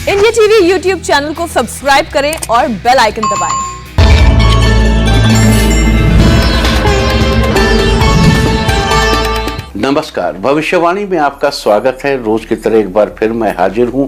India TV YouTube channel को subscribe करें और बेल आइकन दबाएं। नमस्कार, भविष्यवाणी में आपका स्वागत है। रोज की तरह एक बार फिर मैं हाजिर हूं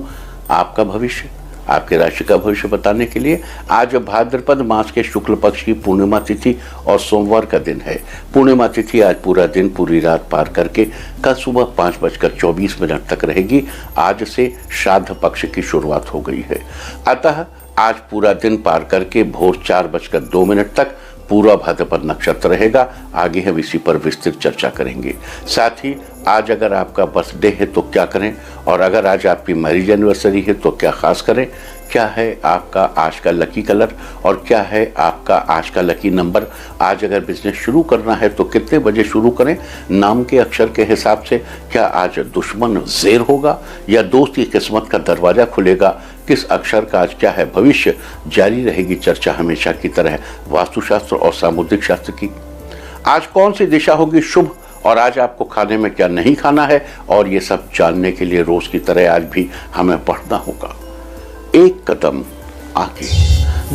आपका भविष्य, आपके राशि का भविष्य बताने के लिए। आज भाद्रपद मास के शुक्ल पक्ष की पूर्णिमा तिथि और सोमवार का दिन है। पूर्णिमा तिथि आज पूरा दिन पूरी रात पार करके कल सुबह 5:24 तक रहेगी। आज से श्राद्ध पक्ष की शुरुआत हो गई है, अतः आज पूरा दिन पार करके भोर 4:02 तक पूरा भाद्रपद नक्षत्र रहेगा। आगे हम इसी पर विस्तृत चर्चा करेंगे। साथ ही आज अगर आपका बर्थडे है तो क्या करें, और अगर आज आपकी मैरिज एनिवर्सरी है तो क्या खास करें, क्या है आपका आज का लकी कलर और क्या है आपका आज का लकी नंबर। आज अगर बिजनेस शुरू करना है तो कितने बजे शुरू करें, नाम के अक्षर के हिसाब से क्या आज दुश्मन ज़ेर होगा या दोस्त की किस्मत का दरवाजा खुलेगा, किस अक्षर का आज क्या है भविष्य। जारी रहेगी चर्चा हमेशा की तरह वास्तुशास्त्र और सामुद्रिक शास्त्र की। आज कौन सी दिशा होगी शुभ और आज आपको खाने में क्या नहीं खाना है, और ये सब जानने के लिए रोज की तरह आज भी हमें पढ़ना होगा। एक कदम आगे।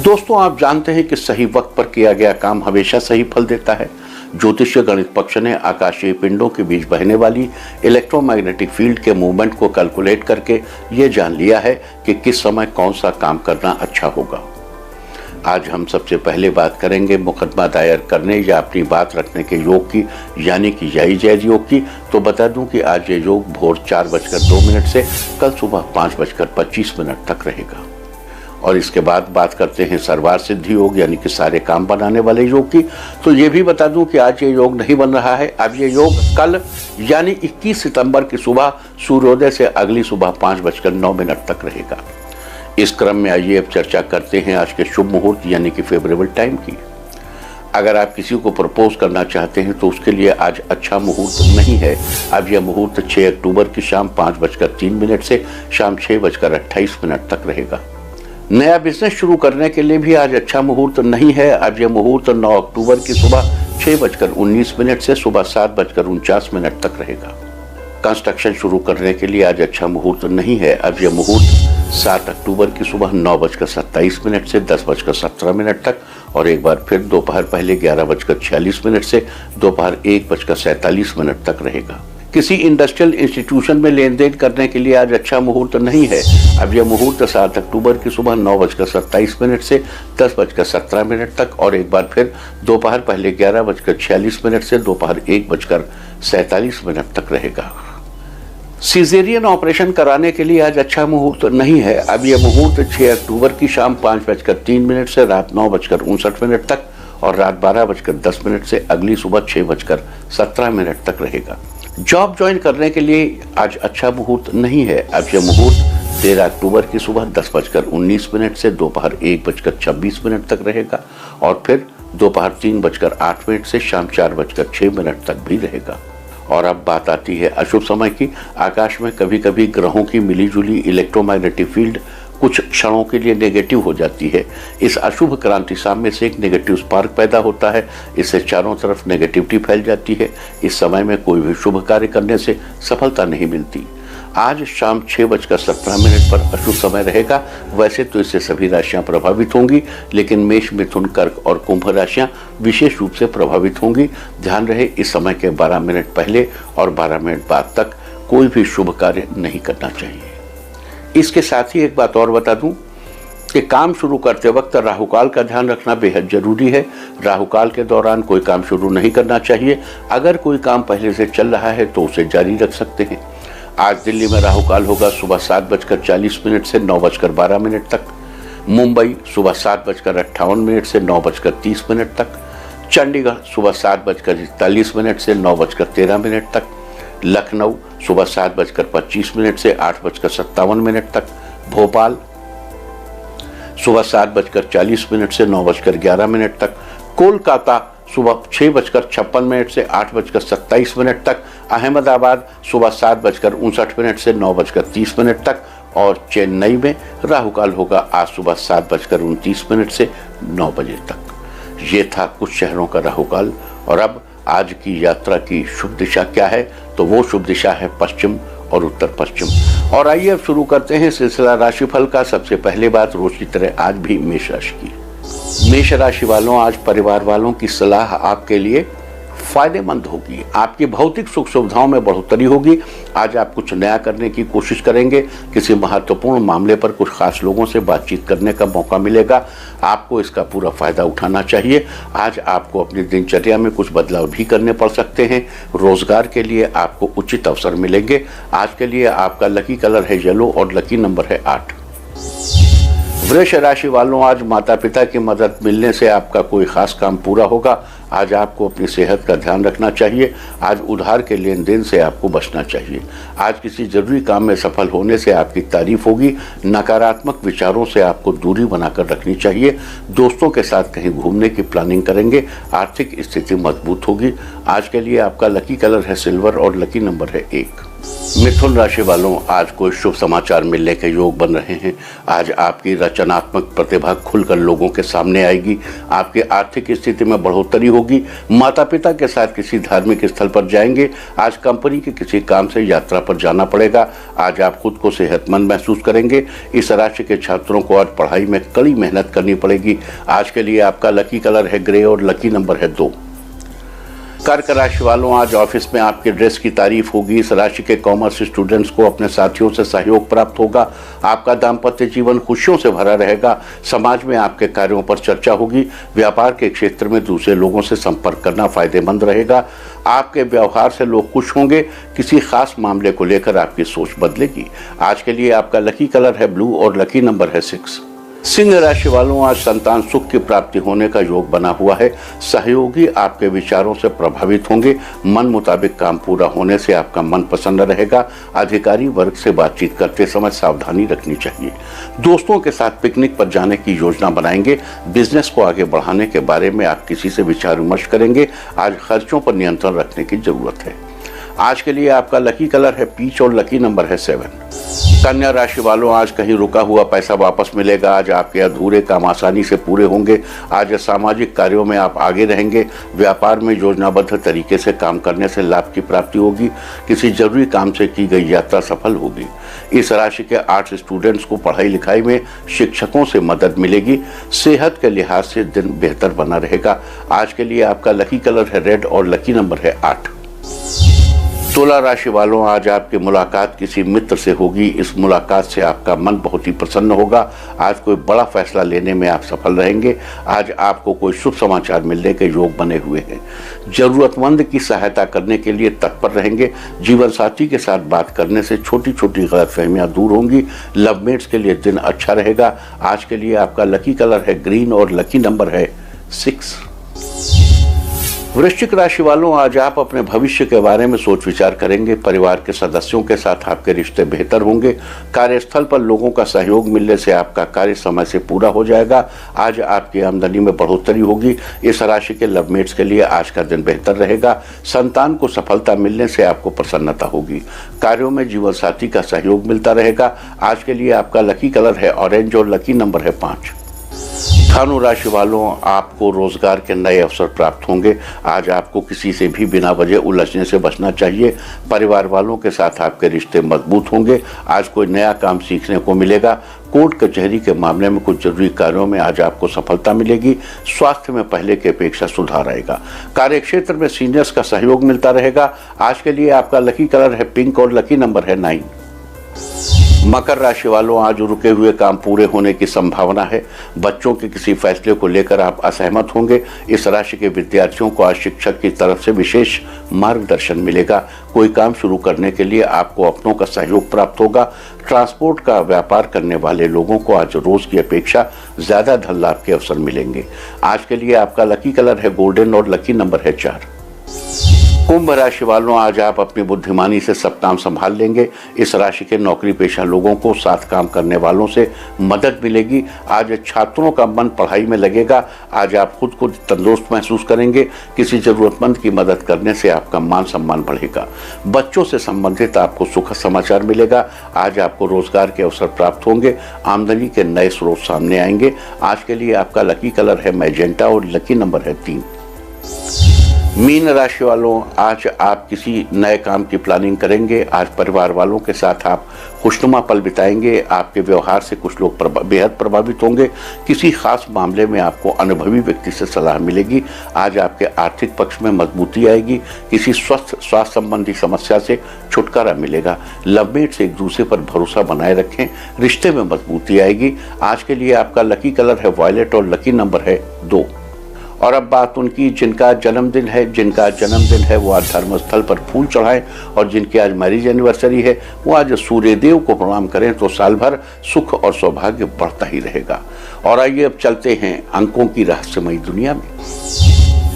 दोस्तों, आप जानते हैं कि सही वक्त पर किया गया काम हमेशा सही फल देता है। ज्योतिषीय गणित पक्ष ने आकाशीय पिंडों के बीच बहने वाली इलेक्ट्रोमैग्नेटिक फील्ड के मूवमेंट को कैलकुलेट करके ये जान लिया है कि किस समय कौन सा काम करना अच्छा होगा। आज हम सबसे पहले बात करेंगे मुकदमा दायर करने या अपनी बात रखने के योग की, यानी कि यही जैज योग की। तो बता दूं कि आज ये योग भोर 4:02 से कल सुबह 5:25 तक रहेगा। और इसके बाद बात करते हैं सर्वार्थ सिद्धि योग, यानी कि सारे काम बनाने वाले योग की। तो ये भी बता दूं कि आज ये योग नहीं बन रहा है। अब ये योग कल यानी 21 सितंबर की सुबह सूर्योदय से अगली सुबह 5:09 तक रहेगा। इस क्रम में आइए अब चर्चा करते हैं आज के शुभ मुहूर्त यानी कि फेवरेबल टाइम की। अगर आप किसी को प्रपोज करना चाहते हैं तो उसके लिए आज अच्छा मुहूर्त नहीं है। अब यह मुहूर्त 6 अक्टूबर की शाम 5:03 से शाम 6:28 तक रहेगा। नया बिजनेस शुरू करने के लिए भी आज अच्छा मुहूर्त नहीं है। अब यह मुहूर्त 9 अक्टूबर की सुबह 6:19 से सुबह 7:49 तक रहेगा। कंस्ट्रक्शन शुरू करने के लिए आज अच्छा मुहूर्त नहीं है। अब यह मुहूर्त 7 अक्टूबर की सुबह 9:27 से 10:17 तक और एक बार फिर दोपहर पहले 11:46 से दोपहर 1:47 तक रहेगा। किसी इंडस्ट्रियल इंस्टीट्यूशन में लेन देन करने के लिए आज अच्छा मुहूर्त नहीं है। अब यह मुहूर्त 7 अक्टूबर की सुबह 9:27 से 10:17 तक और एक बार फिर दोपहर पहले 11:46 से दोपहर 1:47 तक रहेगा। सीजेरियन ऑपरेशन कराने के लिए आज अच्छा मुहूर्त नहीं है। अब यह मुहूर्त 6 अक्टूबर की शाम 5:03 से रात 9:59 तक और रात 12:10 से अगली सुबह 6:17 तक रहेगा। जॉब ज्वाइन करने के लिए आज अच्छा मुहूर्त नहीं है। अब यह मुहूर्त 13 अक्टूबर की सुबह 10:19 से दोपहर 1:26 तक रहेगा और फिर दोपहर 3:08 से शाम 4:06 तक भी रहेगा। और अब बात आती है अशुभ समय की। आकाश में कभी कभी ग्रहों की मिलीजुली इलेक्ट्रोमैग्नेटिक फील्ड कुछ क्षणों के लिए नेगेटिव हो जाती है। इस अशुभ क्रांति साम्य से एक नेगेटिव स्पार्क पैदा होता है। इससे चारों तरफ नेगेटिविटी फैल जाती है। इस समय में कोई भी शुभ कार्य करने से सफलता नहीं मिलती। आज शाम 6:17 पर अशुभ समय रहेगा। वैसे तो इससे सभी राशियां प्रभावित होंगी, लेकिन मेष, मिथुन, कर्क और कुंभ राशियां विशेष रूप से प्रभावित होंगी। ध्यान रहे, इस समय के 12 मिनट पहले और 12 मिनट बाद तक कोई भी शुभ कार्य नहीं करना चाहिए। इसके साथ ही एक बात और बता दूं कि काम शुरू करते वक्त राहुकाल का ध्यान रखना बेहद जरूरी है। राहुकाल के दौरान कोई काम शुरू नहीं करना चाहिए। अगर कोई काम पहले से चल रहा है तो उसे जारी रख सकते हैं। आज दिल्ली में राहुकाल होगा सुबह 7:40 से 9:12 तक। मुंबई सुबह 7:58 से 9:30 तक। चंडीगढ़ सुबह 7:41 से 9:13 तक। लखनऊ सुबह 7:25 से 8:57 तक। भोपाल सुबह 7:40 से 9:11 तक। कोलकाता सुबह 6:56 से 8:27 तक। अहमदाबाद सुबह 7:59 से 9:30 तक और चेन्नई में राहुकाल होगा आज सुबह 7:29 से 9 बजे तक। ये था कुछ शहरों का राहुकाल। और अब आज की यात्रा की शुभ दिशा क्या है, तो वो शुभ दिशा है पश्चिम और उत्तर पश्चिम। और आइए अब शुरू करते हैं सिलसिला राशिफल का। सबसे पहले बात रोज की तरह आज भी मेष राशि की। मेष राशि वालों, आज परिवार वालों की सलाह आपके लिए फायदेमंद होगी। आपकी भौतिक सुख सुविधाओं में बढ़ोतरी होगी। आज आप कुछ नया करने की कोशिश करेंगे। किसी महत्वपूर्ण मामले पर कुछ खास लोगों से बातचीत करने का मौका मिलेगा। आपको इसका पूरा फायदा उठाना चाहिए। आज आपको अपनी दिनचर्या में कुछ बदलाव भी करने पड़ सकते हैं। रोजगार के लिए आपको उचित अवसर मिलेंगे। आज के लिए आपका लकी कलर है येलो और लकी नंबर है 8। वृष राशि वालों, आज माता पिता की मदद मिलने से आपका कोई खास काम पूरा होगा। आज आपको अपनी सेहत का ध्यान रखना चाहिए। आज उधार के लेन देन से आपको बचना चाहिए। आज किसी जरूरी काम में सफल होने से आपकी तारीफ होगी। नकारात्मक विचारों से आपको दूरी बनाकर रखनी चाहिए। दोस्तों के साथ कहीं घूमने की प्लानिंग करेंगे। आर्थिक स्थिति मजबूत होगी। आज के लिए आपका लकी कलर है सिल्वर और लकी नंबर है 1। मिथुन राशि वालों, आज कोई शुभ समाचार मिलने के योग बन रहे हैं। आज आपकी रचनात्मक प्रतिभा खुलकर लोगों के सामने आएगी। आपकी आर्थिक स्थिति में बढ़ोतरी होगी। माता पिता के साथ किसी धार्मिक स्थल पर जाएंगे। आज कंपनी के किसी काम से यात्रा पर जाना पड़ेगा। आज आप खुद को सेहतमंद महसूस करेंगे। इस राशि के छात्रों को आज पढ़ाई में कड़ी मेहनत करनी पड़ेगी। आज के लिए आपका लकी कलर है ग्रे और लकी नंबर है 2। कर्क राशि वालों, आज ऑफिस में आपके ड्रेस की तारीफ होगी। इस राशि के कॉमर्स स्टूडेंट्स को अपने साथियों से सहयोग प्राप्त होगा। आपका दाम्पत्य जीवन खुशियों से भरा रहेगा। समाज में आपके कार्यों पर चर्चा होगी। व्यापार के क्षेत्र में दूसरे लोगों से संपर्क करना फायदेमंद रहेगा। आपके व्यवहार से लोग खुश होंगे। किसी खास मामले को लेकर आपकी सोच बदलेगी। आज के लिए आपका लकी कलर है ब्लू और लकी नंबर है 6। सिंह राशि वालों, आज संतान सुख की प्राप्ति होने का योग बना हुआ है। सहयोगी आपके विचारों से प्रभावित होंगे। मन मुताबिक काम पूरा होने से आपका मन प्रसन्न रहेगा। अधिकारी वर्ग से बातचीत करते समय सावधानी रखनी चाहिए। दोस्तों के साथ पिकनिक पर जाने की योजना बनाएंगे। बिजनेस को आगे बढ़ाने के बारे में आप किसी से विचार विमर्श करेंगे। आज खर्चों पर नियंत्रण रखने की जरूरत है। आज के लिए आपका लकी कलर है पीच और लकी नंबर है 7। कन्या राशि वालों, आज कहीं रुका हुआ पैसा वापस मिलेगा। आज आपके अधूरे काम आसानी से पूरे होंगे। आज सामाजिक कार्यों में आप आगे रहेंगे। व्यापार में योजनाबद्ध तरीके से काम करने से लाभ की प्राप्ति होगी। किसी जरूरी काम से की गई यात्रा सफल होगी। इस राशि के आर्ट्स स्टूडेंट्स को पढ़ाई लिखाई में शिक्षकों से मदद मिलेगी। सेहत के लिहाज से दिन बेहतर बना रहेगा। आज के लिए आपका लकी कलर है रेड और लकी नंबर है 8। तुला राशि वालों, आज आपकी मुलाकात किसी मित्र से होगी। इस मुलाकात से आपका मन बहुत ही प्रसन्न होगा। आज कोई बड़ा फैसला लेने में आप सफल रहेंगे। आज आपको कोई शुभ समाचार मिलने के योग बने हुए हैं। जरूरतमंद की सहायता करने के लिए तत्पर रहेंगे। जीवन साथी के साथ बात करने से छोटी छोटी गलतफहमियां दूर होंगी। लवमेट्स के लिए दिन अच्छा रहेगा। आज के लिए आपका लकी कलर है ग्रीन और लकी नंबर है 6। वृश्चिक राशि वालों, आज आप अपने भविष्य के बारे में सोच विचार करेंगे। परिवार के सदस्यों के साथ आपके रिश्ते बेहतर होंगे। कार्यस्थल पर लोगों का सहयोग मिलने से आपका कार्य समय से पूरा हो जाएगा। आज आपकी आमदनी में बढ़ोतरी होगी। इस राशि के लवमेट्स के लिए आज का दिन बेहतर रहेगा। संतान को सफलता मिलने से आपको प्रसन्नता होगी। कार्यों में जीवन साथी का सहयोग मिलता रहेगा। आज के लिए आपका लकी कलर है ऑरेंज और लकी नंबर है 5। धनु राशि वालों, आपको रोजगार के नए अवसर प्राप्त होंगे। आज आपको किसी से भी बिना वजह उलझने से बचना चाहिए। परिवार वालों के साथ आपके रिश्ते मजबूत होंगे। आज कोई नया काम सीखने को मिलेगा। कोर्ट कचहरी के मामले में कुछ जरूरी कार्यों में आज आपको सफलता मिलेगी। स्वास्थ्य में पहले की अपेक्षा सुधार आएगा। कार्यक्षेत्र में सीनियर्स का सहयोग मिलता रहेगा। आज के लिए आपका लकी कलर है पिंक और लकी नंबर है 9। मकर राशि वालों, आज रुके हुए काम पूरे होने की संभावना है। बच्चों के किसी फैसले को लेकर आप असहमत होंगे। इस राशि के विद्यार्थियों को आज शिक्षक की तरफ से विशेष मार्गदर्शन मिलेगा। कोई काम शुरू करने के लिए आपको अपनों का सहयोग प्राप्त होगा। ट्रांसपोर्ट का व्यापार करने वाले लोगों को आज रोज की अपेक्षा ज्यादा धन लाभ के अवसर मिलेंगे। आज के लिए आपका लकी कलर है गोल्डन और लकी नंबर है 4। कुंभ राशि वालों, आज आप अपनी बुद्धिमानी से सब काम संभाल लेंगे। इस राशि के नौकरी पेशा लोगों को साथ काम करने वालों से मदद मिलेगी। आज छात्रों का मन पढ़ाई में लगेगा। आज आप खुद को तंदुरुस्त महसूस करेंगे। किसी जरूरतमंद की मदद करने से आपका मान सम्मान बढ़ेगा। बच्चों से संबंधित आपको सुखद समाचार मिलेगा। आज आपको रोजगार के अवसर प्राप्त होंगे। आमदनी के नए स्रोत सामने आएंगे। आज के लिए आपका लकी कलर है मैजेंटा और लकी नंबर है 3। मीन राशि वालों, आज आप किसी नए काम की प्लानिंग करेंगे। आज परिवार वालों के साथ आप खुशनुमा पल बिताएंगे। आपके व्यवहार से कुछ लोग बेहद प्रभावित होंगे। किसी खास मामले में आपको अनुभवी व्यक्ति से सलाह मिलेगी। आज आपके आर्थिक पक्ष में मजबूती आएगी। किसी स्वास्थ्य संबंधी समस्या से छुटकारा मिलेगा। लवमेट से एक दूसरे पर भरोसा बनाए रखें, रिश्ते में मजबूती आएगी। आज के लिए आपका लकी कलर है वॉयलेट और लकी नंबर है 2। और अब बात उनकी जिनका जन्मदिन है वो आज धर्म स्थल पर फूल चढ़ाएं। और जिनकी आज मैरिज एनिवर्सरी है वो आज सूर्यदेव को प्रणाम करें तो साल भर सुख और सौभाग्य बढ़ता ही रहेगा। और आइए अब चलते हैं अंकों की रहस्यमयी दुनिया में।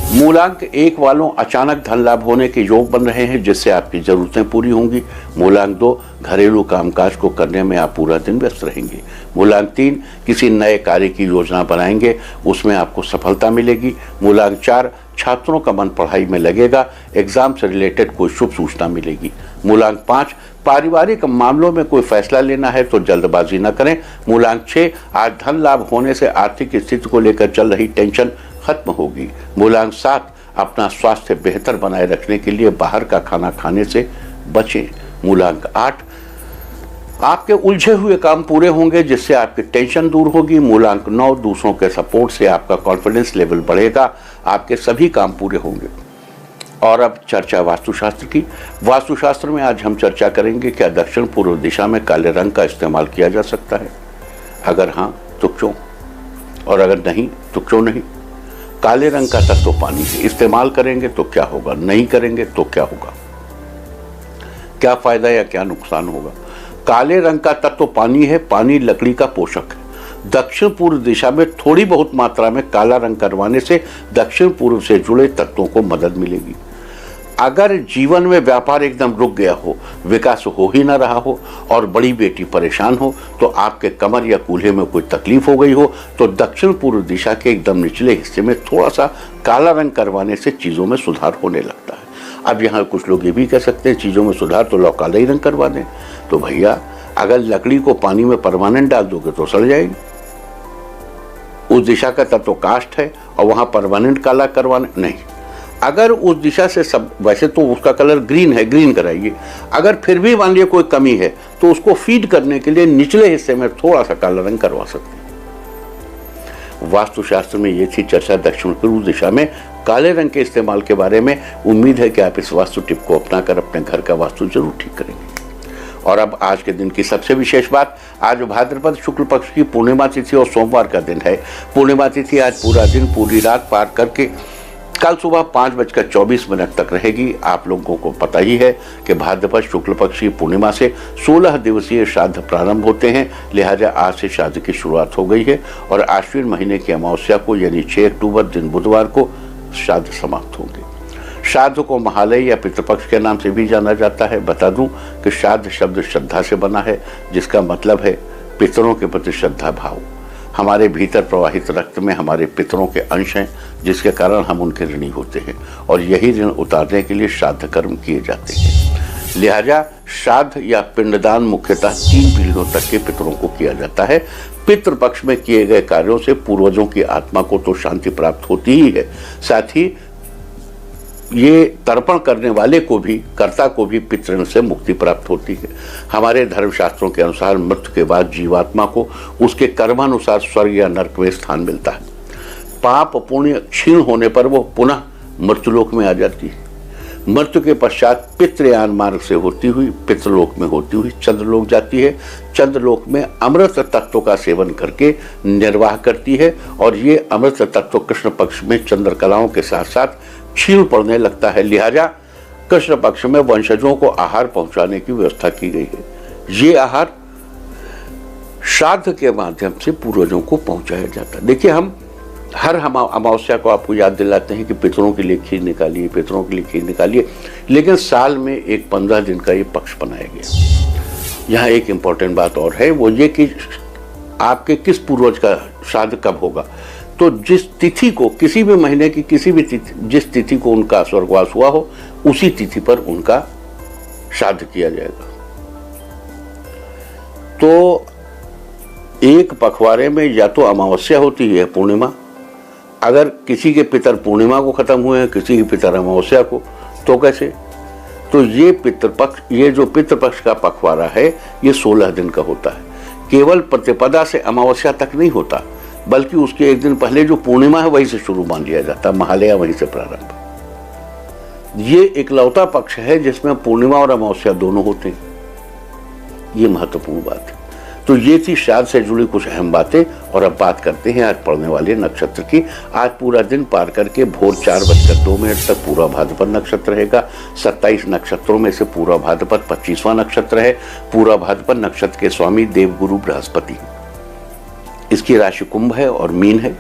मूलांक 1 वालों, अचानक धन लाभ होने के योग बन रहे हैं जिससे आपकी जरूरतें पूरी होंगी। मूलांक 2, घरेलू कामकाज को करने में आप पूरा दिन व्यस्त रहेंगे। मूलांक 3, किसी नए कार्य की योजना बनाएंगे, उसमें आपको सफलता मिलेगी। मूलांक 4, छात्रों का मन पढ़ाई में लगेगा, एग्जाम से रिलेटेड कोई शुभ सूचना मिलेगी। मूलांक 5, पारिवारिक मामलों में कोई फैसला लेना है तो जल्दबाजी न करें। मूलांक 6, आज धन लाभ होने से आर्थिक स्थिति को लेकर चल रही टेंशन खत्म होगी। मूलांक 7, अपना स्वास्थ्य बेहतर बनाए रखने के लिए बाहर का खाना खाने से बचें। मूलांक 8, आपके उलझे हुए काम पूरे होंगे जिससे आपकी टेंशन दूर होगी। मूलांक 9, दूसरों के सपोर्ट से आपका कॉन्फिडेंस लेवल बढ़ेगा, आपके सभी काम पूरे होंगे। और अब चर्चा वास्तुशास्त्र की। वास्तुशास्त्र में आज हम चर्चा करेंगे क्या दक्षिण पूर्व दिशा में काले रंग का इस्तेमाल किया जा सकता है। अगर हाँ तो क्यों, और अगर नहीं तो क्यों नहीं। काले रंग का तत्व पानी है, इस्तेमाल करेंगे तो क्या होगा, नहीं करेंगे तो क्या होगा, क्या फायदा या क्या नुकसान होगा। काले रंग का तत्व पानी है, पानी लकड़ी का पोषक है। दक्षिण पूर्व दिशा में थोड़ी बहुत मात्रा में काला रंग करवाने से दक्षिण पूर्व से जुड़े तत्वों को मदद मिलेगी। अगर जीवन में व्यापार एकदम रुक गया हो, विकास हो ही ना रहा हो और बड़ी बेटी परेशान हो, तो आपके कमर या कूल्हे में कोई तकलीफ हो गई हो, तो दक्षिण पूर्व दिशा के एकदम निचले हिस्से में थोड़ा सा काला रंग करवाने से चीज़ों में सुधार होने लगता है। अब यहाँ कुछ लोग ये भी कह सकते हैं चीज़ों में सुधार तो लो काला ही रंग करवा दें। तो भैया, अगर लकड़ी को पानी में परमानेंट डाल दोगे तो सड़ जाएगी। उस दिशा का तत्व काष्ठ है और वहाँ परमानेंट काला करवाना नहीं। अगर उस दिशा से सब, वैसे तो उसका कलर ग्रीन है, ग्रीन कराइए। अगर फिर भी मान लीजिए कोई कमी है तो उसको फीड करने के लिए निचले हिस्से में थोड़ा सा काला रंग करवा सकते हैं। वास्तुशास्त्र में ये थी चर्चा दक्षिण पूर्व दिशा में काले रंग के इस्तेमाल के बारे में। उम्मीद है कि आप इस वास्तु टिप को अपनाकर अपने घर का वास्तु जरूर ठीक करेंगे। और अब आज के दिन की सबसे विशेष बात, आज भाद्रपद शुक्ल पक्ष की पूर्णिमा तिथि और सोमवार का दिन है। पूर्णिमा तिथि आज पूरा दिन पूरी रात पार करके कल सुबह 5:24 तक रहेगी। आप लोगों को पता ही है कि भाद्रपद शुक्ल पक्ष की पूर्णिमा से 16 दिवसीय श्राद्ध प्रारंभ होते हैं, लिहाजा आज से श्राद्ध की शुरुआत हो गई है और आश्विन महीने की अमावस्या को यानी 6 अक्टूबर दिन बुधवार को श्राद्ध समाप्त होंगे। श्राद्ध को महालय या पितृपक्ष के नाम से भी जाना जाता है। बता दूं कि श्राद्ध शब्द श्रद्धा से बना है, जिसका मतलब है पितरों के प्रति श्रद्धा भाव। हमारे भीतर प्रवाहित रक्त में हमारे पितरों के अंश हैं, जिसके कारण हम उनके ऋणी होते हैं और यही ऋण उतारने के लिए श्राद्ध कर्म किए जाते हैं। लिहाजा श्राद्ध या पिंडदान मुख्यतः 3 पीढ़ियों तक के पितरों को किया जाता है। पितृपक्ष में किए गए कार्यों से पूर्वजों की आत्मा को तो शांति प्राप्त होती ही है, साथ ही ये तर्पण करने वाले को भी, कर्ता को भी पितृण से मुक्ति प्राप्त होती है। हमारे धर्मशास्त्रों के अनुसार मृत्यु के बाद जीवात्मा को उसके कर्मानुसार स्वर्ग या नरक में स्थान मिलता है। पाप पुण्य क्षीण होने पर वो पुनः मृत्युलोक में आ जाती है। मृत्यु के पश्चात पितृयान मार्ग से होती हुई पितृलोक में होती हुई चंद्रलोक जाती है। चंद्रलोक में अमृत तत्व का सेवन करके निर्वाह करती है और ये अमृत तत्व कृष्ण पक्ष में चंद्र कलाओं के साथ साथ क्षीण पड़ने लगता है। लिहाजा कृष्ण पक्ष में वंशजों को आहार पहुंचाने की व्यवस्था की गई है। ये आहार श्राद्ध के माध्यम से पूर्वजों को पहुंचाया जाता है। देखिए, हम हर अमावस्या को आपको याद दिलाते हैं कि पितरों के लिए खीर निकालिए, पितरों के लिए खीर निकालिए, लेकिन साल में एक 15 दिन का ये पक्ष बनाया गया। यहाँ एक इम्पॉर्टेंट बात और है, वो ये कि आपके किस पूर्वज का श्राद्ध कब होगा। तो जिस तिथि को, किसी भी महीने की किसी भी तिथि, जिस तिथि को उनका स्वर्गवास हुआ हो, उसी तिथि पर उनका श्राद्ध किया जाएगा। तो एक पखवाड़े में या तो अमावस्या होती है पूर्णिमा, अगर किसी के पितर पूर्णिमा को खत्म हुए हैं, किसी के पितर अमावस्या को, तो कैसे? तो ये पितृपक्ष, ये जो पितृपक्ष का पखवाड़ा है ये 16 दिन का होता है। केवल प्रतिपदा से अमावस्या तक नहीं होता, बल्कि उसके एक दिन पहले जो पूर्णिमा है वहीं से शुरू मान लिया जाता है, महालया वहीं से प्रारंभ। ये इकलौता पक्ष है जिसमें पूर्णिमा और अमावस्या दोनों होते हैं। ये महत्वपूर्ण बात है। तो ये थी श्राद्ध से जुड़ी कुछ अहम बातें। और अब बात करते हैं आज पड़ने वाले नक्षत्र की। आज पूरा दिन पार करके भोर 4:02 तक पूरा भाद्रपद नक्षत्र रहेगा। 27 नक्षत्रों में से पूरा भाद्रपद 25वां नक्षत्र है। पूरा भाद्रपद नक्षत्र के स्वामी देवगुरु बृहस्पति। इसकी राशि कुंभ है और मीन है।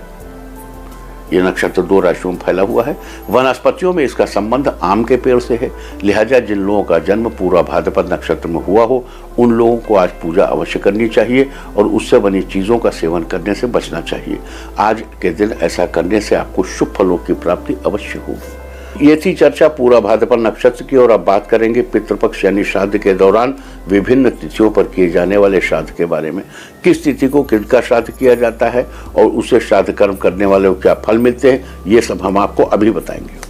यह नक्षत्र 2 राशियों में फैला हुआ है। वनस्पतियों में इसका संबंध आम के पेड़ से है। लिहाजा जिन लोगों का जन्म पूरा भाद्रपद नक्षत्र में हुआ हो उन लोगों को आज पूजा अवश्य करनी चाहिए और उससे बनी चीजों का सेवन करने से बचना चाहिए। आज के दिन ऐसा करने से आपको शुभ फलों की प्राप्ति अवश्य होगी। ये थी चर्चा पूरा भाद्रपद नक्षत्र की। और अब बात करेंगे पितृपक्ष यानी श्राद्ध के दौरान विभिन्न तिथियों पर किए जाने वाले श्राद्ध के बारे में। किस तिथि को किनका श्राद्ध किया जाता है और उससे श्राद्ध कर्म करने वाले को क्या फल मिलते हैं, ये सब हम आपको अभी बताएंगे।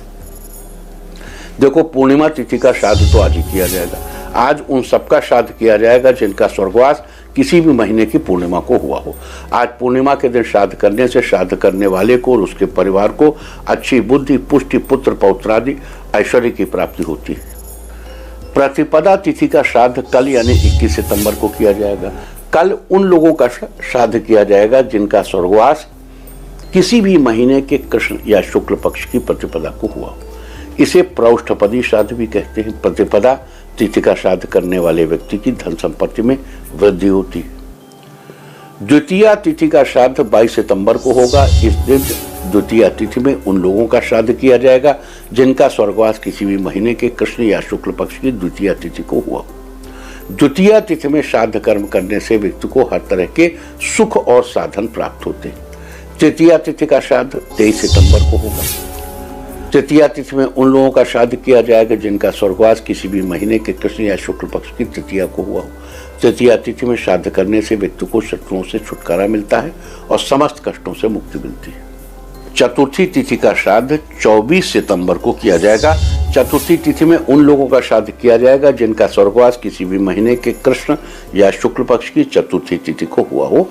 देखो, पूर्णिमा तिथि का श्राद्ध तो आज ही किया जाएगा। आज उन सबका श्राद्ध किया जाएगा जिनका स्वर्गवास किसी भी महीने की पूर्णिमा को हुआ हो। आज पूर्णिमा के दिन श्राद्ध करने से श्राद्ध करने वाले को और उसके परिवार को अच्छी बुद्धि, पुष्टि, पुत्र पौत्रादि ऐश्वर्य की प्राप्ति होती है। प्रतिपदा तिथि का श्राद्ध कल यानी 21 सितंबर को किया जाएगा। कल उन लोगों का श्राद्ध किया जाएगा जिनका स्वर्गवास किसी भी महीने के कृष्ण या शुक्ल पक्ष की प्रतिपदा को हुआ हो। इसे प्रौष्ठपदी श्राद्ध भी कहते हैं। प्रतिपदा तिथि का श्राद्ध करने वाले व्यक्ति की धन संपत्ति में वृद्धि होती है। द्वितीया तिथि का श्राद्ध 22 सितंबर को होगा। इस दिन द्वितीया तिथि में उन लोगों का श्राद्ध किया जाएगा जिनका स्वर्गवास किसी भी महीने के कृष्ण या शुक्ल पक्ष की द्वितीया तिथि को हुआ। द्वितीया तिथि में श्राद्ध कर्म करने से व्यक्ति को हर तरह के सुख और साधन प्राप्त होते हैं। तृतीया तिथि का श्राद्ध 23 सितंबर को होगा। तृतीया तिथि में उन लोगों का श्राद्ध किया जाएगा जिनका स्वर्गवास किसी भी महीने के कृष्ण या शुक्ल पक्ष की तृतीया को हुआ हो। तृतीया तिथि में श्राद्ध करने से व्यक्ति को शत्रुओं से छुटकारा मिलता है और समस्त कष्टों से मुक्ति मिलती है। चतुर्थी तिथि का श्राद्ध 24 सितंबर को किया जाएगा। चतुर्थी तिथि में उन लोगों का श्राद्ध किया जाएगा जिनका स्वर्गवास किसी भी महीने के कृष्ण या शुक्ल पक्ष की चतुर्थी तिथि को हुआ हो।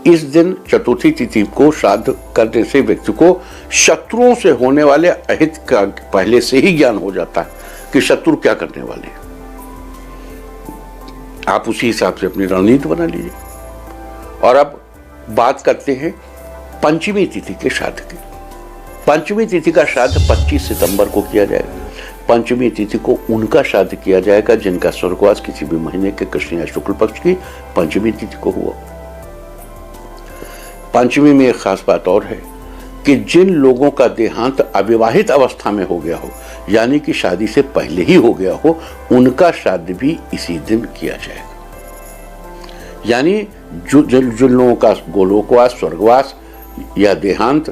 इस दिन चतुर्थी तिथि को श्राद्ध करने से व्यक्ति को शत्रुओं से होने वाले अहित का पहले से ही ज्ञान हो जाता है कि शत्रु क्या करने वाले हैं। आप उसी हिसाब से अपनी रणनीति बना लीजिए। और अब बात करते हैं पंचमी तिथि के श्राद्ध की। पंचमी तिथि का श्राद्ध 25 सितंबर को किया जाएगा। पंचमी तिथि को उनका श्राद्ध किया जाएगा जिनका स्वर्गवास किसी भी महीने के कृष्ण या शुक्ल पक्ष की पंचमी तिथि को हुआ। पंचमी में एक खास बात और है कि जिन लोगों का देहांत अविवाहित अवस्था में हो गया हो, यानी कि शादी से पहले ही हो गया हो, उनका श्राद्ध भी इसी दिन किया जाएगा। यानी जिन लोगों का गोलोकवास, स्वर्गवास या देहांत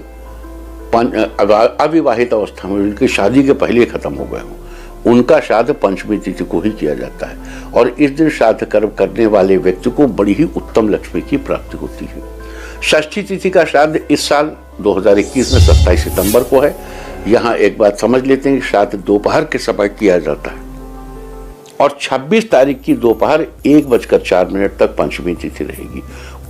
अविवाहित अवस्था में, उनकी शादी के पहले खत्म हो गए हो, उनका श्राद्ध पंचमी तिथि को ही किया जाता है। और इस दिन श्राद्ध कर्म करने वाले व्यक्ति को बड़ी ही उत्तम लक्ष्मी की प्राप्ति होती है। षष्ठी तिथि का श्राद्ध इस साल 2021 में 27 सितंबर को है। यहाँ एक बात समझ लेते हैं कि श्राद्ध दोपहर के समय किया जाता है और 26 तारीख की दोपहर 1:04 तक पंचमी तिथि रहेगी।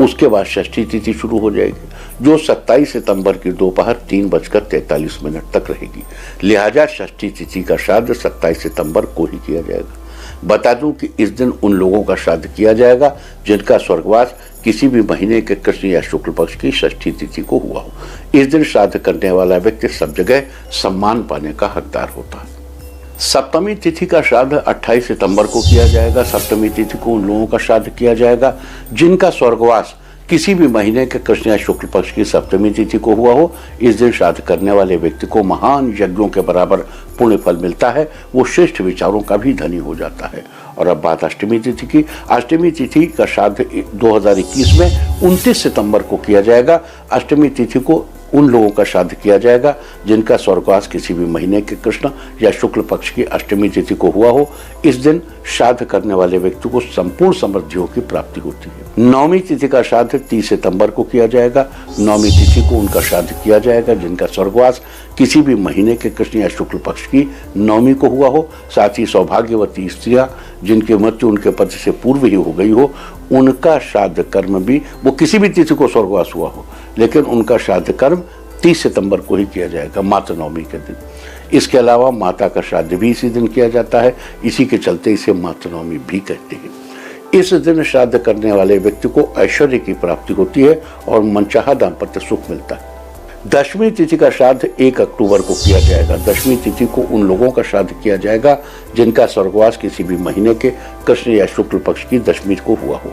उसके बाद षष्ठी तिथि शुरू हो जाएगी जो 27 सितंबर की दोपहर 3:43 तक रहेगी। लिहाजा षष्ठी तिथि का श्राद्ध 27 सितंबर को ही किया जाएगा। बता दूं कि इस दिन उन लोगों का श्राद्ध किया जाएगा जिनका स्वर्गवास किसी भी महीने के कृष्ण या शुक्ल पक्ष की षष्ठी तिथि को हुआ हो। इस दिन श्राद्ध करने वाला व्यक्ति सब जगह सम्मान पाने का हकदार होता है। सप्तमी तिथि का श्राद्ध 28 सितंबर को किया जाएगा। सप्तमी तिथि को उन लोगों का श्राद्ध किया जाएगा जिनका स्वर्गवास किसी भी महीने के कृष्ण या शुक्ल पक्ष की सप्तमी तिथि को हुआ हो। इस दिन श्राद्ध करने वाले व्यक्ति को महान यज्ञों के बराबर पुण्य फल मिलता है। वो श्रेष्ठ विचारों का भी धनी हो जाता है। और अब बात अष्टमी तिथि की। अष्टमी तिथि का श्राद्ध 2021 में 29 सितंबर को किया जाएगा। अष्टमी तिथि को उन लोगों का श्राद्ध किया जाएगा जिनका स्वर्गवास किसी भी महीने के कृष्ण या शुक्ल पक्ष की अष्टमी तिथि को हुआ हो। इस दिन श्राद्ध करने वाले व्यक्ति को संपूर्ण समृद्धियों की प्राप्ति होती है। नवमी तिथि का श्राद्ध 30 सितंबर को किया जाएगा। नवमी तिथि को उनका श्राद्ध किया जाएगा जिनका स्वर्गवास किसी भी महीने के कृष्ण या शुक्ल पक्ष की नवमी को हुआ हो। साथ ही सौभाग्यवती स्त्रियां जिनकी मृत्यु उनके पति से पूर्व ही हो गई हो, उनका श्राद्ध कर्म भी, वो किसी भी तिथि को स्वर्गवास हुआ हो, लेकिन उनका श्राद्ध कर्म 30 सितंबर को ही किया जाएगा, मातृ नवमी के दिन। इसके अलावा माता का श्राद्ध भी इसी दिन किया जाता है, इसी के चलते इसे मातृ नवमी भी कहते हैं। इस दिन श्राद्ध करने वाले व्यक्ति को ऐश्वर्य की प्राप्ति होती है और मनचाहा दाम्पत्य सुख मिलता है। दशमी तिथि का श्राद्ध 1 अक्टूबर को किया जाएगा। दशमी तिथि को उन लोगों का श्राद्ध किया जाएगा जिनका स्वर्गवास किसी भी महीने के कृष्ण या शुक्ल पक्ष की दशमी को हुआ हो।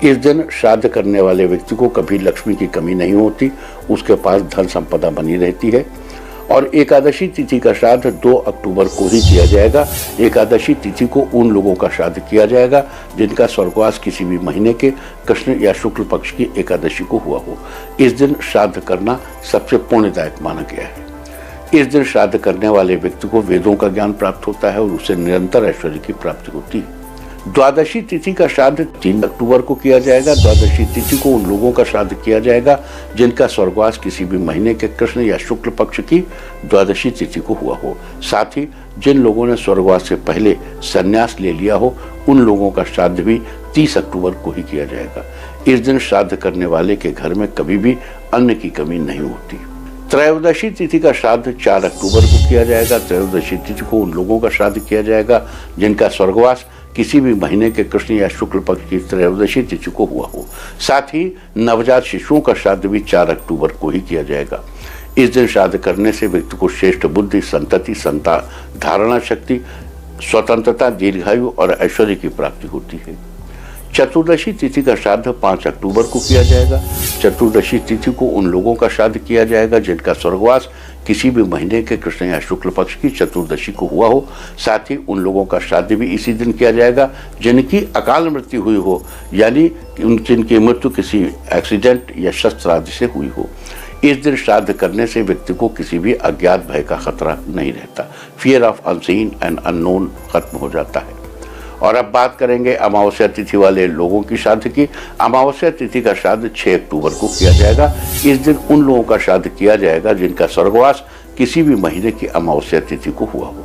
इस दिन श्राद्ध करने वाले व्यक्ति को कभी लक्ष्मी की कमी नहीं होती, उसके पास धन संपदा बनी रहती है। और एकादशी तिथि का श्राद्ध 2 अक्टूबर को ही किया जाएगा। एकादशी तिथि को उन लोगों का श्राद्ध किया जाएगा जिनका स्वर्गवास किसी भी महीने के कृष्ण या शुक्ल पक्ष की एकादशी को हुआ हो। इस दिन श्राद्ध करना सबसे पुण्यदायक माना गया है। इस दिन श्राद्ध करने वाले व्यक्ति को वेदों का ज्ञान प्राप्त होता है और उसे निरंतर ऐश्वर्य की प्राप्ति होती है। द्वादशी तिथि का श्राद्ध 3 अक्टूबर को किया जाएगा। द्वादशी तिथि को उन लोगों का श्राद्ध किया जाएगा जिनका स्वर्गवास किसी भी महीने के कृष्ण या शुक्ल पक्ष की द्वादशी तिथि को हुआ हो। साथ ही जिन लोगों ने स्वर्गवास से पहले संन्यास ले लिया हो, उन लोगों का श्राद्ध भी 30 अक्टूबर को ही किया जाएगा। इस दिन श्राद्ध करने वाले के घर में कभी भी अन्न की कमी नहीं होती। त्रयोदशी तिथि का श्राद्ध 4 अक्टूबर को किया जाएगा। त्रयोदशी तिथि को उन लोगों का श्राद्ध किया जाएगा जिनका स्वर्गवास किसी भी महीने के कृष्ण या शुक्ल पक्ष की त्रयोदशी तिथि को हुआ हो। साथ ही नवजात शिशुओं का श्राद्ध भी 4 अक्टूबर को ही किया जाएगा। इस दिन श्राद्ध करने से व्यक्ति को श्रेष्ठ बुद्धि, संतति, संतान धारणा शक्ति, स्वतंत्रता, दीर्घायु और ऐश्वर्य की प्राप्ति होती है। चतुर्दशी तिथि का श्राद्ध 5 अक्टूबर को किया जाएगा। चतुर्दशी तिथि को उन लोगों का श्राद्ध किया जाएगा जिनका स्वर्गवास किसी भी महीने के कृष्ण या शुक्ल पक्ष की चतुर्दशी को हुआ हो। साथ ही उन लोगों का श्राद्ध भी इसी दिन किया जाएगा जिनकी अकाल मृत्यु हुई हो, यानी जिनकी मृत्यु किसी एक्सीडेंट या शस्त्र आदि से हुई हो। इस दिन श्राद्ध करने से व्यक्ति को किसी भी अज्ञात भय का खतरा नहीं रहता। Fear of unseen and unknown खत्म हो जाता है। और अब बात करेंगे अमावस्या तिथि वाले लोगों की श्राद्ध की। अमावस्या तिथि का श्राद्ध 6 अक्टूबर को किया जाएगा। इस दिन उन लोगों का श्राद्ध किया जाएगा जिनका स्वर्गवास किसी भी महीने की अमावस्या तिथि को हुआ हो।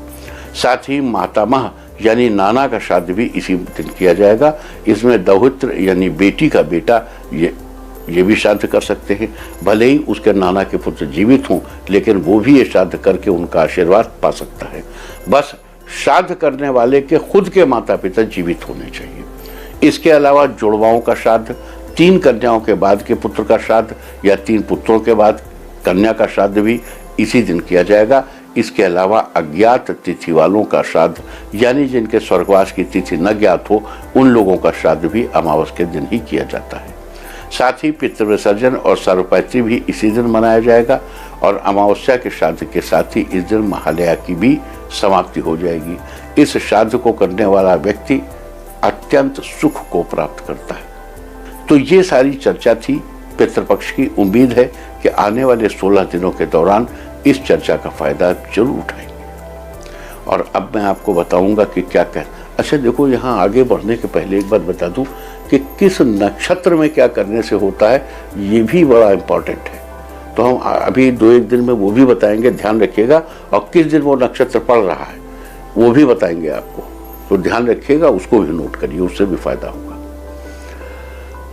साथ ही मातामह यानी नाना का श्राद्ध भी इसी दिन किया जाएगा। इसमें दौहित्र यानी बेटी का बेटा ये भी श्राद्ध कर सकते हैं। भले ही उसके नाना के पुत्र जीवित हों, लेकिन वो भी ये श्राद्ध करके उनका आशीर्वाद पा सकता है। बस श्राद्ध करने वाले के खुद के माता पिता जीवित होने चाहिए। इसके अलावा जुड़वाओं का श्राद्ध, 3 कन्याओं के बाद के पुत्र का श्राद्ध या 3 पुत्रों के बाद कन्या का श्राद्ध भी इसी दिन किया जाएगा। इसके अलावा अज्ञात तिथि वालों का श्राद्ध, यानी जिनके स्वर्गवास की तिथि न ज्ञात हो, उन लोगों का श्राद्ध भी अमावस के दिन ही किया जाता है। साथ ही पितृ विसर्जन और सर्वपैत्री भी इसी दिन मनाया जाएगा। और अमावस्या के श्राद्ध के साथ ही इस दिन महालया की भी समाप्ति हो जाएगी। इस श्राद्ध को करने वाला व्यक्ति अत्यंत सुख को प्राप्त करता है। तो ये सारी चर्चा थी पितृपक्ष की। उम्मीद है कि आने वाले 16 दिनों के दौरान इस चर्चा का फायदा जरूर उठाएंगे। और अब मैं आपको बताऊंगा कि क्या अच्छा देखो, यहाँ आगे बढ़ने के पहले एक बात बता दूं कि किस नक्षत्र में क्या करने से होता है, ये भी बड़ा इम्पोर्टेंट है। तो हम अभी 2-1 दिन में वो भी बताएंगे, ध्यान रखिएगा। और किस दिन वो नक्षत्र पड़ रहा है वो भी बताएंगे आपको, तो ध्यान रखिएगा, उसको भी नोट करिए, उससे भी फायदा होगा।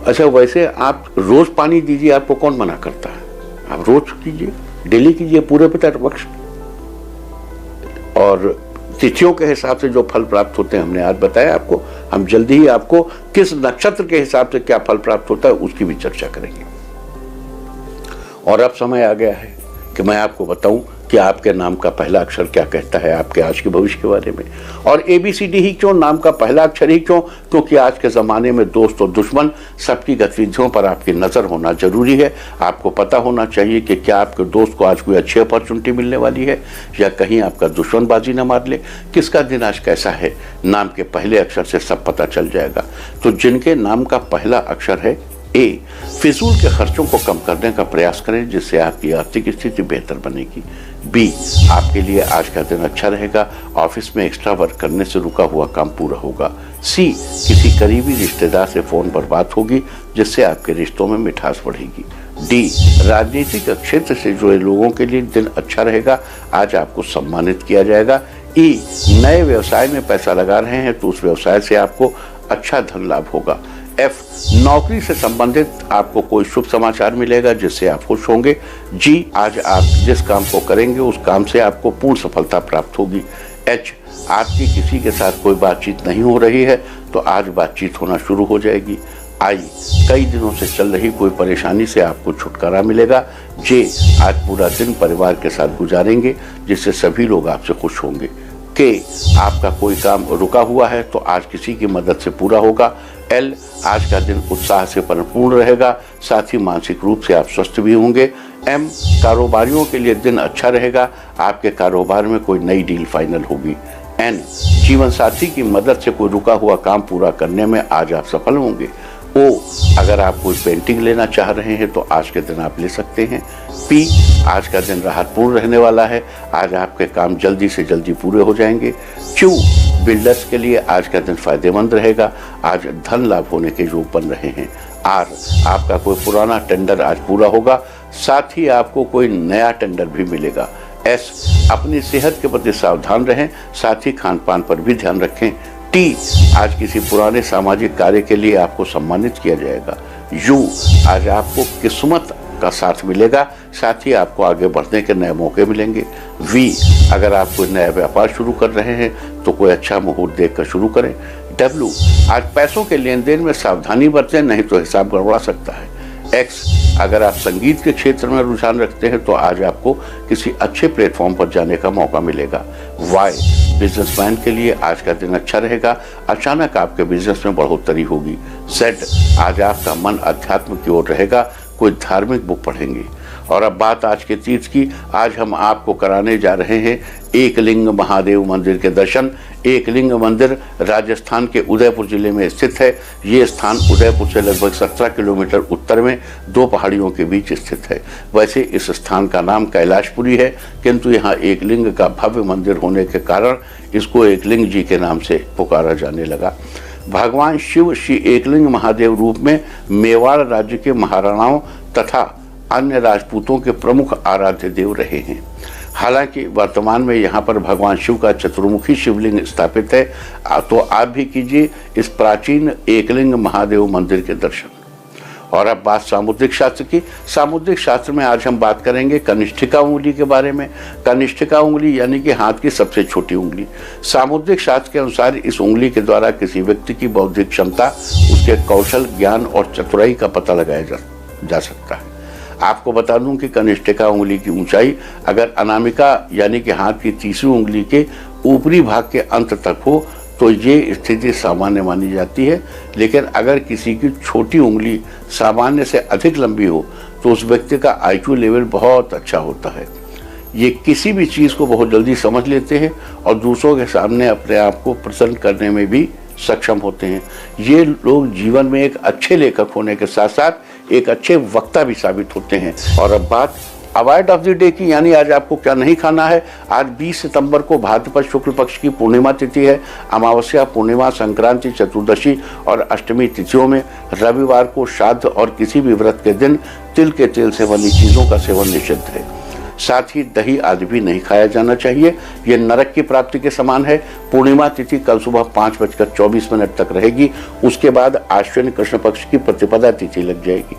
अच्छा, वैसे आप रोज पानी दीजिए, आपको कौन मना करता है? आप रोज कीजिए, डेली कीजिए, पूरे पितृपक्ष। और तिथियों के हिसाब से जो फल प्राप्त होते हैं हमने आज बताया आपको। हम जल्दी ही आपको किस नक्षत्र के हिसाब से क्या फल प्राप्त होता है उसकी भी चर्चा करेंगे। और अब समय आ गया है कि मैं आपको बताऊं कि आपके नाम का पहला अक्षर क्या कहता है आपके आज के भविष्य के बारे में। और ABCD ही क्यों, नाम का पहला अक्षर ही क्यों? क्योंकि आज के ज़माने में दोस्त और दुश्मन सबकी गतिविधियों पर आपकी नज़र होना जरूरी है। आपको पता होना चाहिए कि क्या आपके दोस्त को आज कोई अच्छी अपॉर्चुनिटी मिलने वाली है या कहीं आपका दुश्मन बाजी न मार ले। किसका दिन आज कैसा है, नाम के पहले अक्षर से सब पता चल जाएगा। तो जिनके नाम का पहला अक्षर है ए, फिजूल के खर्चों को कम करने का प्रयास करें जिससे आपकी आर्थिक स्थिति बेहतर बनेगी। बी, आपके लिए आज का दिन अच्छा रहेगा, ऑफिस में एक्स्ट्रा वर्क करने से रुका हुआ काम पूरा होगा। सी, किसी करीबी रिश्तेदार से फोन पर बात होगी जिससे आपके रिश्तों में मिठास बढ़ेगी। डी, राजनीतिक क्षेत्र से जुड़े लोगों के लिए दिन अच्छा रहेगा, आज आपको सम्मानित किया जाएगा। ई, नए व्यवसाय में पैसा लगा रहे हैं तो उस व्यवसाय से आपको अच्छा धन लाभ होगा। एफ, नौकरी से संबंधित आपको कोई शुभ समाचार मिलेगा जिससे आप खुश होंगे। जी, आज आप जिस काम को करेंगे उस काम से आपको पूर्ण सफलता प्राप्त होगी। एच, आपकी किसी के साथ कोई बातचीत नहीं हो रही है तो आज बातचीत होना शुरू हो जाएगी। आई, कई दिनों से चल रही कोई परेशानी से आपको छुटकारा मिलेगा। जे, आज पूरा दिन परिवार के साथ गुजारेंगे जिससे सभी लोग आपसे खुश होंगे। के, आपका कोई काम रुका हुआ है तो आज किसी की मदद से पूरा होगा। एल, आज का दिन उत्साह से परिपूर्ण रहेगा, साथ ही मानसिक रूप से आप स्वस्थ भी होंगे। एम, कारोबारियों के लिए दिन अच्छा रहेगा, आपके कारोबार में कोई नई डील फाइनल होगी। एन, जीवन साथी की मदद से कोई रुका हुआ काम पूरा करने में आज आप सफल होंगे। ओ, अगर आप कोई पेंटिंग लेना चाह रहे हैं तो आज के दिन आप ले सकते हैं। पी, आज का दिन राहतपूर्ण रहने वाला है, आज आपके काम जल्दी से जल्दी पूरे हो जाएंगे। क्यू, बिल्डर्स के लिए आज का दिन फायदेमंद रहेगा, आज धन लाभ होने के योग बन रहे हैं। आर, आपका कोई पुराना टेंडर आज पूरा होगा, साथ ही आपको कोई नया टेंडर भी मिलेगा। एस, अपनी सेहत के प्रति सावधान रहें, साथ ही खान पान पर भी ध्यान रखें। टी, आज किसी पुराने सामाजिक कार्य के लिए आपको सम्मानित किया जाएगा। यू, आज आपको किस्मत का साथ मिलेगा, साथ ही आपको आगे बढ़ने के नए मौके मिलेंगे। वी, अगर आप कोई नया व्यापार शुरू कर रहे हैं तो कोई अच्छा मुहूर्त देखकर शुरू करें। डब्ल्यू, आज पैसों के लेन देन में सावधानी बरतें, नहीं तो हिसाब गड़बड़ा सकता है। एक्स, अगर आप संगीत के क्षेत्र में रुझान रखते हैं तो आज आपको किसी अच्छे प्लेटफॉर्म पर जाने का मौका मिलेगा। वाई, बिजनेसमैन के लिए आज का दिन अच्छा रहेगा, अचानक आपके बिजनेस में बढ़ोतरी होगी। जेड, आज आपका मन अध्यात्म की ओर रहेगा, कोई धार्मिक बुक पढ़ेंगे। और अब बात आज के तीर्थ की, आज हम आपको कराने जा रहे हैं एकलिंग महादेव मंदिर के दर्शन। एकलिंग मंदिर राजस्थान के उदयपुर जिले में स्थित है। ये स्थान उदयपुर से लगभग 17 किलोमीटर उत्तर में दो पहाड़ियों के बीच स्थित है। वैसे इस स्थान का नाम कैलाशपुरी है, किंतु यहाँ एकलिंग का भव्य मंदिर होने के कारण इसको एकलिंग जी के नाम से पुकारा जाने लगा। भगवान शिव श्री एकलिंग महादेव रूप में मेवाड़ राज्य के महाराणाओं तथा अन्य राजपूतों के प्रमुख आराध्य देव रहे हैं। हालांकि वर्तमान में यहाँ पर भगवान शिव का चतुर्मुखी शिवलिंग स्थापित है। तो आप भी कीजिए इस प्राचीन एकलिंग महादेव मंदिर के दर्शन। और अब बात सामुद्रिक शास्त्र की। सामुद्रिक शास्त्र में आज हम बात करेंगे कनिष्ठिका उंगली के बारे में। कनिष्ठिका उंगली यानी कि हाथ की सबसे छोटी उंगली। सामुद्रिक शास्त्र के अनुसार इस उंगली के द्वारा किसी व्यक्ति की बौद्धिक क्षमता, उसके कौशल, ज्ञान और चतुराई का पता लगाया जा सकता है। आपको बता दूं कि कनिष्ठिका उंगली की ऊंचाई अगर अनामिका यानी कि हाथ की तीसरी उंगली के ऊपरी भाग के अंत तक हो तो ये स्थिति सामान्य मानी जाती है, लेकिन अगर किसी की छोटी उंगली सामान्य से अधिक लंबी हो तो उस व्यक्ति का IQ लेवल बहुत अच्छा होता है। ये किसी भी चीज़ को बहुत जल्दी समझ लेते हैं और दूसरों के सामने अपने आप को प्रेजेंट करने में भी सक्षम होते हैं। ये लोग जीवन में एक अच्छे लेखक होने के साथ साथ एक अच्छे वक्ता भी साबित होते हैं। और अब बात अवॉइड ऑफ द डे की, यानी आज आपको क्या नहीं खाना है। आज 20 सितंबर को भाद्रपद शुक्ल पक्ष की पूर्णिमा तिथि है। अमावस्या, पूर्णिमा, संक्रांति, चतुर्दशी और अष्टमी तिथियों में रविवार को श्राद्ध और किसी भी व्रत के दिन तिल के तेल से बनी चीज़ों का सेवन निषिद्ध है। साथ ही दही आदि भी नहीं खाया जाना चाहिए, ये नरक की प्राप्ति के समान है। पूर्णिमा तिथि कल सुबह 5:24 तक रहेगी। उसके बाद आश्विन कृष्ण पक्ष की प्रतिपदा तिथि लग जाएगी,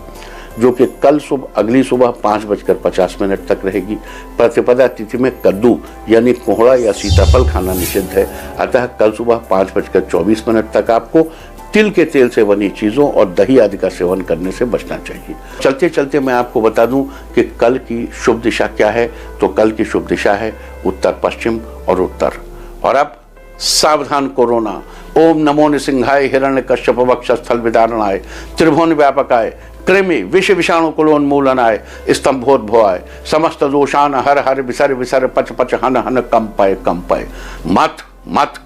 जो कि कल अगली सुबह 5:50 तक रहेगी। प्रतिपदा तिथि में कद्दू यानी कोहड़ा या सीताफल खाना निषिद्ध है। अतः कल सुबह 5:24 तक आपको तिल के तेल से बनी चीज़ों और दही आदि का सेवन करने से बचना चाहिए। चलते चलते मैं आपको बता दूं कि कल की शुभ दिशा क्या है। तो कल की शुभ दिशा है उत्तर पश्चिम और उत्तर। और अब सावधान कोरोना। ओम नमो नृसिंहाय हिरण्य कश्यप वक्षस्थल विदारणाय त्रिभुवन व्यापकाय कृमि विष विषाणु कुलोन्मूलनाय स्तंभोद्भवाय समस्त दोषान हर हर विसर विसर पच पच हन हन कंपय कंपय मत मत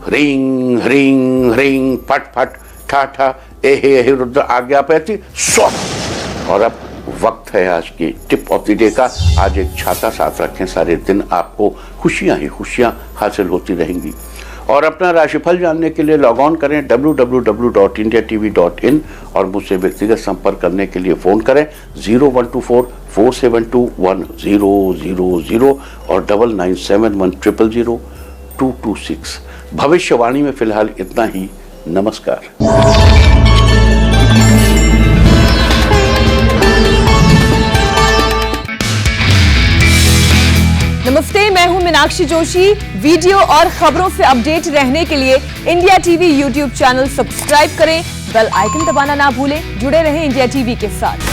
ह्रीं ह्रीं ह्रीं फट फट ठा ठा एहे रुद्र आज्ञापयति स्वाहा। और अब वक्त है आज की टिप ऑफ द डे का। आज एक छाता साथ रखें, सारे दिन आपको खुशियां ही खुशियां हासिल होती रहेंगी। और अपना राशिफल जानने के लिए लॉग ऑन करें www.indiatv.in और मुझसे व्यक्तिगत संपर्क करने के लिए फ़ोन करें 0124-472-1000 और 9971000226। भविष्यवाणी में फिलहाल इतना ही। नमस्कार। नमस्ते, मैं हूं मीनाक्षी जोशी। वीडियो और खबरों से अपडेट रहने के लिए India TV YouTube channel subscribe करें, बेल आइकन दबाना ना भूलें। जुड़े रहें इंडिया टीवी के साथ।